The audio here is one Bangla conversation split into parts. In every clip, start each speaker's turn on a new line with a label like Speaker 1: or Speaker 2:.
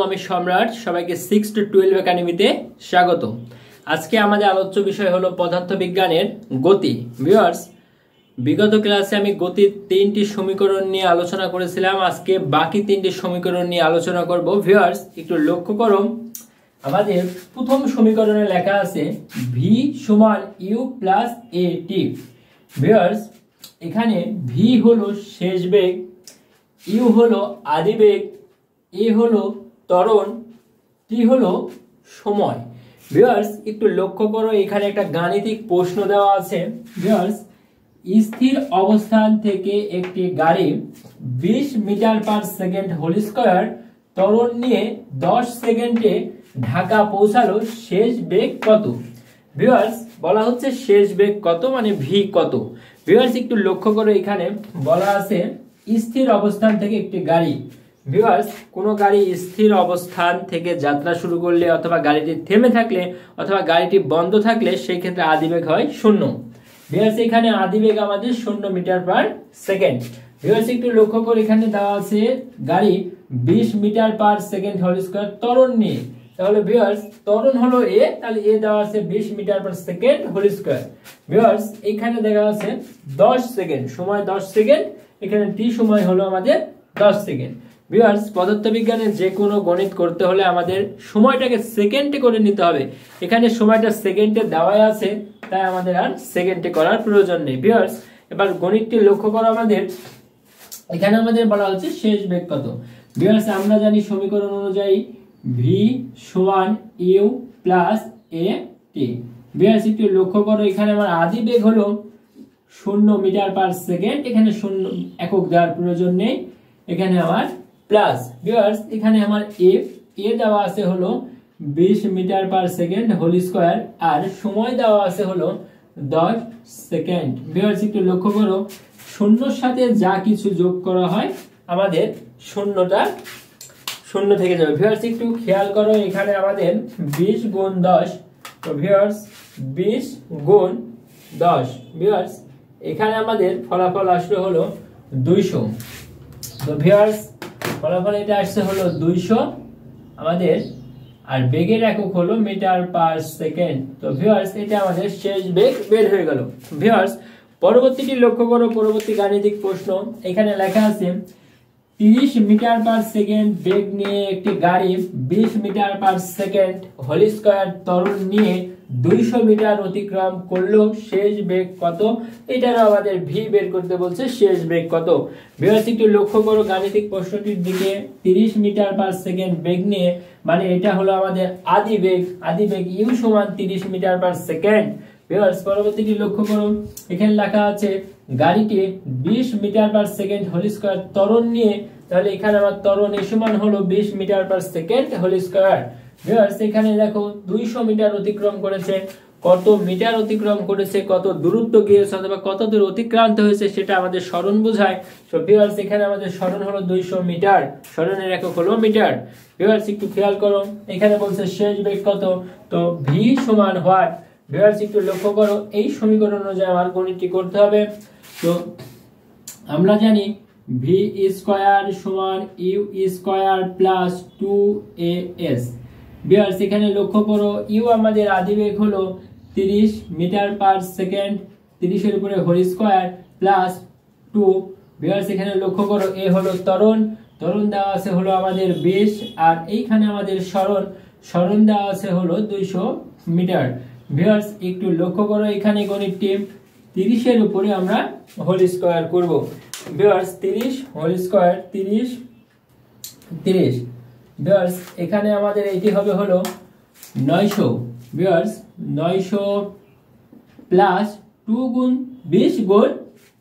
Speaker 1: আমি সম্রাট, সবাইকে 6 to 12 একাডেমিতে স্বাগত। আজকে আমাদের আলোচ্য বিষয় হলো পদার্থবিজ্ঞানের গতি। ভিউয়ার্স, বিগত ক্লাসে আমি গতির 3টি সমীকরণ নিয়ে আলোচনা করেছিলাম। আজকে বাকি 3টি সমীকরণ নিয়ে আলোচনা করব। ভিউয়ার্স, একটু লক্ষ্য করো, আমাদের প্রথম সমীকরণে লেখা আছে v সমান u প্লাস at। ভিউয়ার্স, এখানে v হলো শেষ বেগ, u হলো আদি বেগ, a হলো ত্বরণ, t হলো সময়। ভিউয়ার্স, একটু লক্ষ্য করো, এখানে একটা গাণিতিক প্রশ্ন দেওয়া আছে। ভিউয়ার্স, স্থির অবস্থান থেকে একটি গাড়ি 20 metre per second whole square ত্বরণ নিয়ে 10 সেকেন্ডে ঢাকা পৌঁছালো, শেষ বেগ কত? ভিউয়ার্স, বলা হচ্ছে শেষ বেগ কত, মানে ভি কত। ভিউয়ার্স, একটু লক্ষ্য করো, এখানে বলা আছে স্থির অবস্থান থেকে একটি গাড়ি। ভিউয়ার্স, কোনো গাড়ি স্থির অবস্থান থেকে যাত্রা শুরু করলে অথবা গাড়িটি থেমে থাকলে অথবা গাড়িটি বন্ধ থাকলে সেই ক্ষেত্রে আদিবেগ হয় 0। ভিউয়ার্স, এখানে আদিবেগ আমাদের 0 মিটার পার সেকেন্ড। ভিউয়ার্স, একটু লক্ষ্য করে, এখানে দেওয়া আছে গাড়ি 20 metre per second whole square ত্বরণ নিয়ে। তাহলে ভিউয়ার্স, ত্বরণ হলো a, তাহলে a দেওয়া আছে 20 metre per second whole square. Viewers, এখানে দেখা আছে 10 সেকেন্ড, সময় 10 সেকেন্ড, এখানে t সময় হলো আমাদের 10 সেকেন্ড। ভিউয়ার্স, পদার্থবিজ্ঞানে যে কোনো গণিত করতে হলে আমাদের সময়টাকে সেকেন্ডে করে নিতে হবে। এখানে সময়টা সেকেন্ডে দেওয়াই আছে, তাই আমাদের আর সেকেন্ডে করার প্রয়োজন নেই। ভিউয়ার্স, এবার গণিতটি লক্ষ্য করো, আমাদের এখানে আমাদের বলা হচ্ছে শেষ বেগ কত। ভিউয়ার্স, আমরা জানি সমীকরণ অনুযায়ী v সমান u প্লাস at। ভিউয়ার্স, একটু লক্ষ্য করো, এখানে আমার আদি বেগ হলো 0 মিটার পার সেকেন্ড, এখানে 0 একক দেওয়ার প্রয়োজন নেই, এখানে আমার প্লাস। ভিউয়ার্স, এখানে আমার a দেওয়া আছে হলো 20 metre per second whole square, আর সময় দেওয়া আছে হলো 10 সেকেন্ড। ভিউয়ার্স, একটু লক্ষ্য করো, শূন্যর সাথে যা কিছু যোগ করা হয় আমাদের শূন্যটা 0 থেকে যাবে। ভিউয়ার্স, একটু খেয়াল করো, এখানে আমাদের 20 গুণ 10, তো ভিউয়ার্স 20 গুণ 10। ভিউয়ার্স, এখানে আমাদের ফলাফল আসলে হলো 200। তো ভিউয়ার্স, ফলাফল এটা আসছে হলো 200 আমাদের, আর বেগের একক হলো মিটার পার সেকেন্ড। তো ভিউয়ার্স, এটা আমাদের শেষ বেগ বের হয়ে গেল। ভিউয়ার্স, পরবর্তীটি লক্ষ্য করো, পরবর্তী গাণিতিক প্রশ্ন। এখানে লেখা আছে 30 মিটার পার সেকেন্ড বেগ নিয়ে একটি গাড়ি 20 metre per second whole square ত্বরণ নিয়ে 200 মিটার অতিক্রম করলো, শেষ বেগ কত? এটারও আমাদের ভি বের করতে বলছে, শেষ বেগ কত। ভিউয়ার্স, একটু লক্ষ্য করো গাণিতিক প্রশ্নটির দিকে, 30 মিটার পার সেকেন্ড বেগ নিয়ে, মানে এটা হলো আমাদের আদি বেগ। আদি বেগ ইউ সমান 30 মিটার পার সেকেন্ড। ভিউয়ার্স, পরবর্তীটি লক্ষ্য করো, এখানে লেখা আছে গাড়িটি 20 metre per second whole square ত্বরণ নিয়ে, তাহলে এখানে আমার ত্বরণ সমান হলো 20 metre per second whole square. Viewers, এখানে দেখো 200 মিটার অতিক্রম করেছে, কত মিটার অতিক্রম করেছে, কত দূরত্ব গিয়েছে অথবা কত দূর অতিক্রান্ত হয়েছে সেটা আমাদের সরণ বোঝায়। তো ভিউয়ার্স, এখানে আমাদের সরণ হলো 200 মিটার, সরণের একক হলো মিটার। ভিউয়ার্স, একটু খেয়াল করো, এখানে বলছে শেষ বেগ কত, তো ভি সমান হোয়াট। ভিউয়ার্স, একটু লক্ষ্য করো, এই সমীকরণ অনুযায়ী আমার গণিতটি করতে হবে। তো আমরা জানি ভি স্কয়ার সমান u square plus 2as। Viewers, এখানে লক্ষ্য করো, ইউ আমাদের আদিবেগ হলো 30 মিটার পার সেকেন্ড, 30 এর উপরে হোল স্কয়ার প্লাস 2। ভিউয়ার্স, এখানে লক্ষ্য করো, এ হলো ত্বরণ, ত্বরণ দেওয়া আছে হলো আমাদের 20, আর এইখানে আমাদের সরণ দেওয়া আছে হলো 200 মিটার। ভিউয়ার্স, একটু লক্ষ্য করো, এখানে গণিতটি 30 এর উপরে আমরা হোল স্কয়ার করব। Viewers, 30 whole square 30। ভিউয়ার্স, এখানে আমাদের এটি হবে হলো 900। ভিউয়ার্স, 900 প্লাস 2 গুণ 20 গুণ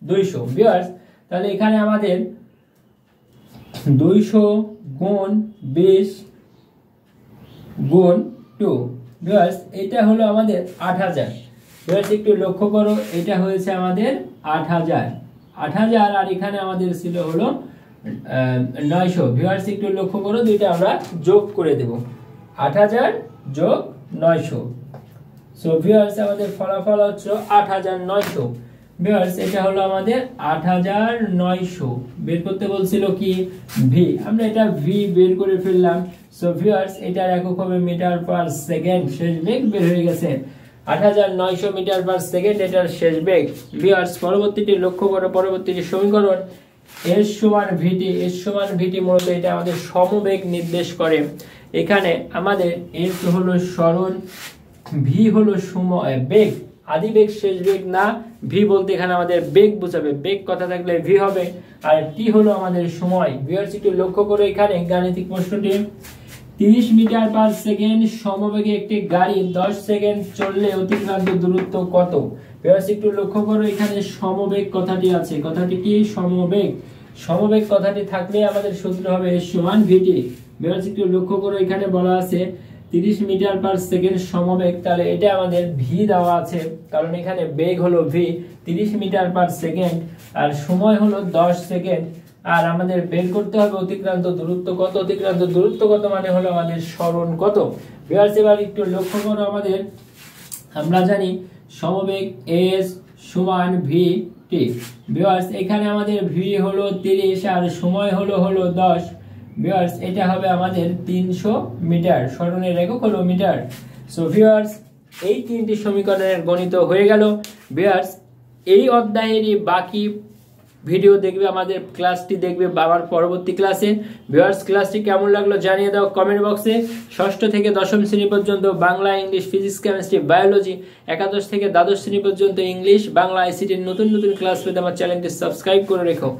Speaker 1: 200। ভিউয়ার্স, তাহলে এখানে আমাদের 200 গুণ 20 গুণ 2। ভিউয়ার্স, এটা হলো আমাদের 8000। ভিউয়ার্স, একটু লক্ষ্য করো, এটা হয়েছে আমাদের 8000, আর এখানে আমাদের ছিল হলো 900। ভিউয়ার্স, একটু লক্ষ্য করো, দুইটা আমরা যোগ করে দেব, 8000 যোগ 900। সো ভিউয়ার্স, আমাদের ফলাফল হচ্ছে 8900। ভিউয়ার্স এটা হলো আমাদের 8900 বের করতে বলছিল কি ভি, আমরা এটা ভি বের করে ফেললাম। সো ভিউয়ার্স এটার একক হবে মিটার পার সেকেন্ড, শেষ বেগ বের হয়ে গেছে 8900 মিটার পার সেকেন্ড এটার শেষ বেগ। ভিউয়ার্স পরবর্তীটি লক্ষ্য করো, পরবর্তীটি সমীকরণ S সমান VT, S সমান VT মূলত এটা আমাদের সমবেগ নির্দেশ করে। এখানে আমাদের S হলো সরণ, V হলো সময় বেগ, আদি বেগ শেষ বেগ না, V বলতে এখানে আমাদের বেগ বোঝাবে, বেগ কথা থাকলে V হবে, আর T হলো আমাদের সময়। ভিউয়ার্স একটু লক্ষ্য করো এখানে গাণিতিক প্রশ্নটি, 30 মিটার পার সেকেন্ড সমবেগে একটি গাড়ি 10 সেকেন্ড চললে অতিক্রান্ত দূরত্ব কত? ভিউয়ার্স একটু লক্ষ্য করো এখানে সমবেগ কথাটি আছে, কথাটি কি সমবেগ, সমবেগ কথাটি থাকলে আমাদের সূত্র হবে S সমান VT। ভিউয়ার্স একটু লক্ষ্য করো এখানে বলা আছে 30 মিটার পার সেকেন্ড সমবেগ, তাহলে এটা আমাদের V দেওয়া আছে, কারণ এখানে বেগ হলো V, 30 মিটার পার সেকেন্ড আর সময় হলো 10 সেকেন্ড, আর আমাদের বের করতে হবে অতিক্রান্ত দূরত্ব কত, অতিক্রান্ত দূরত্ব কত মানে হলো আমাদের সরণ কত। ভিউয়ার্স এবার একটু লক্ষ্য করো আমাদের, আমরা জানি সমবেগ S সমান VT। ভিউয়ার্স এখানে আমাদের V হলো 30 আর সময় হলো 10। ভিউয়ার্স এটা হবে আমাদের 300 মিটার, সরণের একক হলো মিটার। সো ভিউয়ার্স এই তিনটি সমীকরণের গণিত হয়ে গেল। ভিউয়ার্স এই অধ্যায়েরই বাকি ভিডিও দেখবে, আমাদের ক্লাসটি দেখবে আমার পরবর্তী ক্লাসে। ভিউয়ার্স ক্লাসটি কেমন লাগলো জানিয়ে দাও কমেন্ট বক্সে। ষষ্ঠ থেকে দশম শ্রেণী পর্যন্ত Bangla, English, physics, chemistry, biology, একাদশ থেকে দ্বাদশ শ্রেণী পর্যন্ত ইংলিশ, বাংলা, আইসিটির নতুন নতুন ক্লাস পেতে আমার চ্যানেলটি সাবস্ক্রাইব করে রেখো।